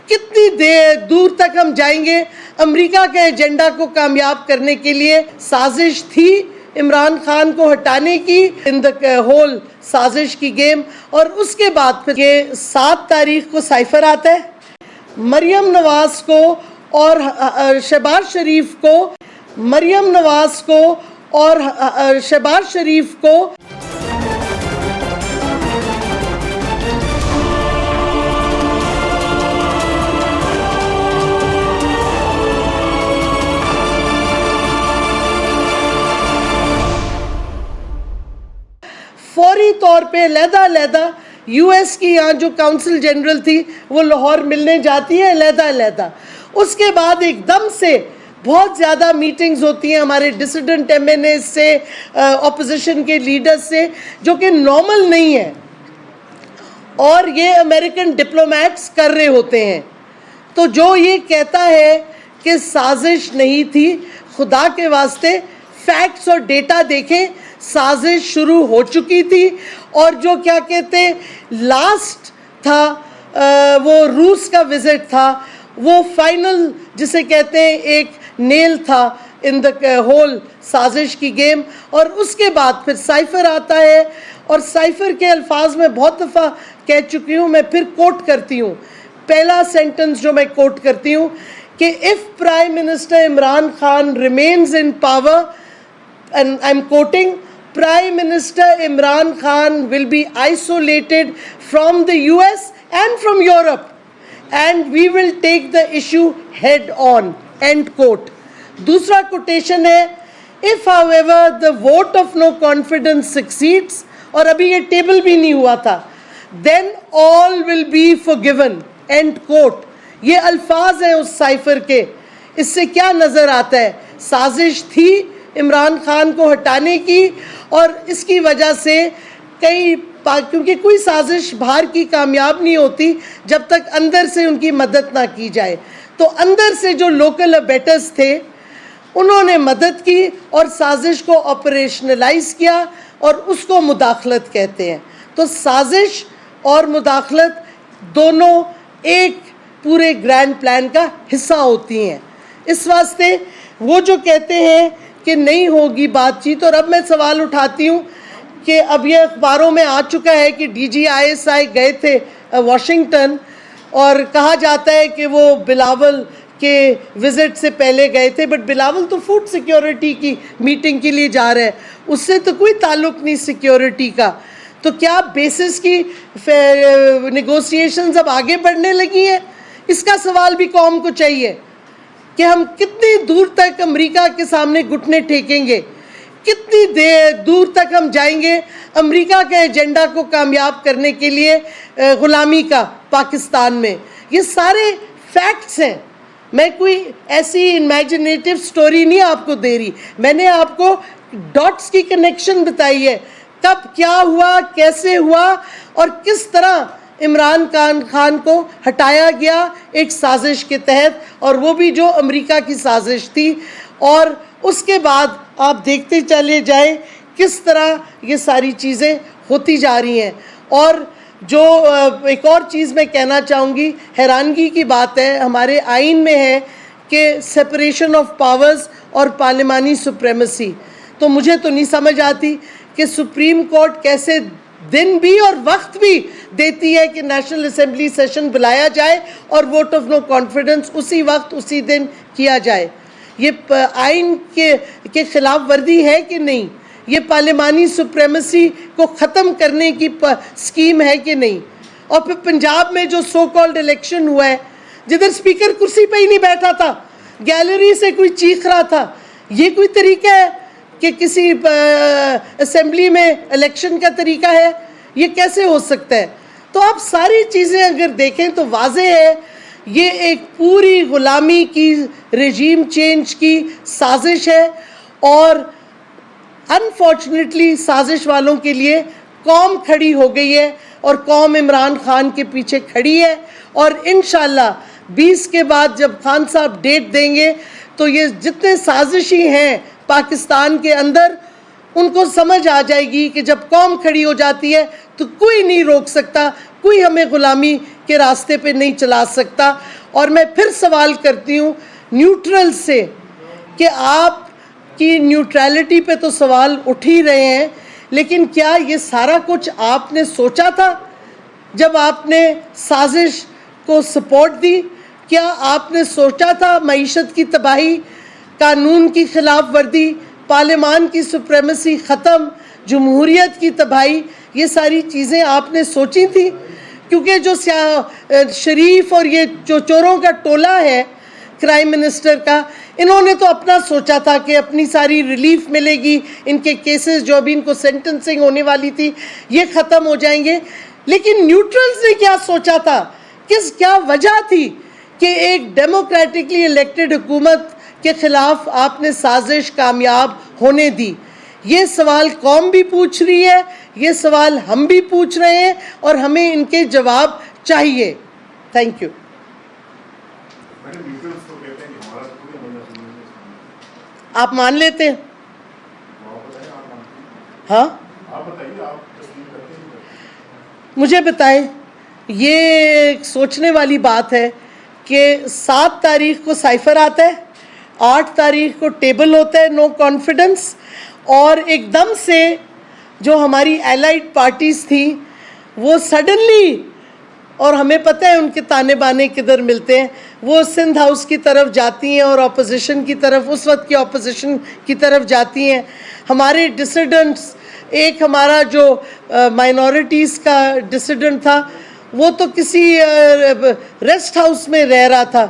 कितनी देर दूर तक हम जाएंगे अमेरिका के एजेंडा को कामयाब करने के लिए। साजिश थी इमरान खान को हटाने की, इन द होल साजिश की गेम। और उसके बाद फिर ये 7 तारीख को साइफर आता है। मरियम नवाज को और शहबाज शरीफ को, मरियम नवाज को और शहबाज शरीफ को फौरी तौर पे अलहदा यूएस की यहाँ जो काउंसिल जनरल थी वो लाहौर मिलने जाती है अलहदा। उसके बाद एकदम से बहुत ज़्यादा मीटिंग्स होती हैं हमारे डिसिडेंट एमएनए से, ऑपोजिशन के लीडर्स से, जो कि नॉर्मल नहीं है और ये अमेरिकन डिप्लोमेट्स कर रहे होते हैं। तो जो ये कहता है कि साजिश नहीं थी, खुदा के वास्ते फैक्ट्स और डेटा देखें। साजिश शुरू हो चुकी थी और जो क्या कहते लास्ट था वो रूस का विजिट था, वो फाइनल जिसे कहते हैं एक नेल था इन द होल साजिश की गेम। और उसके बाद फिर साइफर आता है और साइफर के अल्फाज में बहुत दफ़ा कह चुकी हूँ, मैं फिर कोट करती हूँ। पहला सेंटेंस जो मैं कोट करती हूँ कि if prime minister Imran Khan remains in power, and I'm quoting, Prime Minister Imran Khan will be isolated from the US and from Europe and we will take the issue head on, end quote. दूसरा quotation है, if however the vote of no confidence succeeds, और अभी ये table भी नहीं हुआ था, then all will be forgiven, end quote. ये अल्फाज हैं उस साइफर के। इससे क्या नज़र आता है? साजिश थी इमरान खान को हटाने की और इसकी वजह से क्योंकि कोई साजिश बाहर की कामयाब नहीं होती जब तक अंदर से उनकी मदद ना की जाए। तो अंदर से जो लोकल अबेटर्स थे उन्होंने मदद की और साजिश को ऑपरेशनलाइज किया और उसको मुदाखलत कहते हैं। तो साजिश और मुदाखलत दोनों एक पूरे ग्रैंड प्लान का हिस्सा होती हैं। इस वास्ते वो जो कहते हैं कि नहीं होगी बातचीत, और अब मैं सवाल उठाती हूँ कि अब ये अखबारों में आ चुका है कि DGISI गए थे वाशिंगटन और कहा जाता है कि वो बिलावल के विज़िट से पहले गए थे, बट बिलावल तो फूड सिक्योरिटी की मीटिंग के लिए जा रहे हैं, उससे तो कोई ताल्लुक़ नहीं सिक्योरिटी का। तो क्या बेसिस की नेगोशिएशंस अब आगे बढ़ने लगी हैं? इसका सवाल भी कौम को चाहिए कि हम कितनी दूर तक अमेरिका के सामने घुटने टेकेंगे, कितनी देर दूर तक हम जाएंगे अमेरिका के एजेंडा को कामयाब करने के लिए ग़ुलामी का पाकिस्तान में। ये सारे फैक्ट्स हैं। मैं कोई ऐसी इमेजिनेटिव स्टोरी नहीं आपको दे रही, मैंने आपको डॉट्स की कनेक्शन बताई है, कब क्या हुआ, कैसे हुआ और किस तरह इमरान खान को हटाया गया एक साजिश के तहत, और वो भी जो अमेरिका की साजिश थी। और उसके बाद आप देखते चले जाएं किस तरह ये सारी चीज़ें होती जा रही हैं। और जो एक और चीज़ मैं कहना चाहूँगी, हैरानगी की बात है, हमारे आइन में है कि सेपरेशन ऑफ पावर्स और पार्लिमानी सुप्रीमेसी। तो मुझे तो नहीं समझ आती कि सुप्रीम कोर्ट कैसे दिन भी और वक्त भी देती है कि नेशनल असेंबली सेशन बुलाया जाए और वोट ऑफ नो कॉन्फिडेंस उसी वक्त उसी दिन किया जाए। ये आइन के खिलाफ वर्दी है कि नहीं? ये पार्लिमानी सुप्रीमेसी को ख़त्म करने की स्कीम है कि नहीं? और फिर पंजाब में जो सो कॉल्ड इलेक्शन हुआ है, जिधर स्पीकर कुर्सी पे ही नहीं बैठा था, गैलरी से कोई चीख रहा था, ये कोई तरीका है कि किसी असेंबली में इलेक्शन का तरीका है? ये कैसे हो सकता है? तो आप सारी चीज़ें अगर देखें तो वाज़ेह है ये एक पूरी ग़ुलामी की, रेजीम चेंज की साजिश है। और अनफॉर्चुनेटली साजिश वालों के लिए कौम खड़ी हो गई है और कौम इमरान खान के पीछे खड़ी है। और इंशाल्लाह 20 के बाद जब खान साहब डेट देंगे तो ये जितने साजिशी हैं पाकिस्तान के अंदर, उनको समझ आ जाएगी कि जब कौम खड़ी हो जाती है तो कोई नहीं रोक सकता, कोई हमें ग़ुलामी के रास्ते पे नहीं चला सकता। और मैं फिर सवाल करती हूँ न्यूट्रल से कि आपकी न्यूट्रलिटी पे तो सवाल उठ ही रहे हैं, लेकिन क्या ये सारा कुछ आपने सोचा था जब आपने साजिश को सपोर्ट दी? क्या आपने सोचा था मईशत की तबाही, कानून की खिलाफ वर्दी, पार्लियामान की सुप्रेमेसी ख़त्म, जमहूरियत की तबाही, ये सारी चीज़ें आपने सोची थी? क्योंकि जो शरीफ और ये जो चोरों का टोला है क्राइम मिनिस्टर का, इन्होंने तो अपना सोचा था कि अपनी सारी रिलीफ मिलेगी, इनके केसेस जो अभी इनको सेंटेंसिंग होने वाली थी ये ख़त्म हो जाएंगे। लेकिन न्यूट्रल्स ने क्या सोचा था? क्या वजह थी कि एक डेमोक्रेटिकली इलेक्टेड हुकूमत के ख़िलाफ़ आपने साजिश कामयाब होने दी? ये सवाल कौम भी पूछ रही है, ये सवाल हम भी पूछ रहे हैं और हमें इनके जवाब चाहिए। Thank you. आप मान लेते हैं? हाँ, मुझे बताएं। ये सोचने वाली बात है कि 7 तारीख को साइफर आता है, 8 तारीख को टेबल होता है नो कॉन्फिडेंस, और एकदम से जो हमारी एलाइड पार्टीज़ थी वो सडनली, और हमें पता है उनके ताने बाने किधर मिलते हैं, वो सिंध हाउस की तरफ जाती हैं और अपोजिशन की तरफ, उस वक्त की अपोजिशन की तरफ जाती हैं। हमारे डिसिडेंट्स, एक हमारा जो माइनॉरिटीज़ का डिसिडेंट था वो तो किसी रेस्ट हाउस में रह रहा था,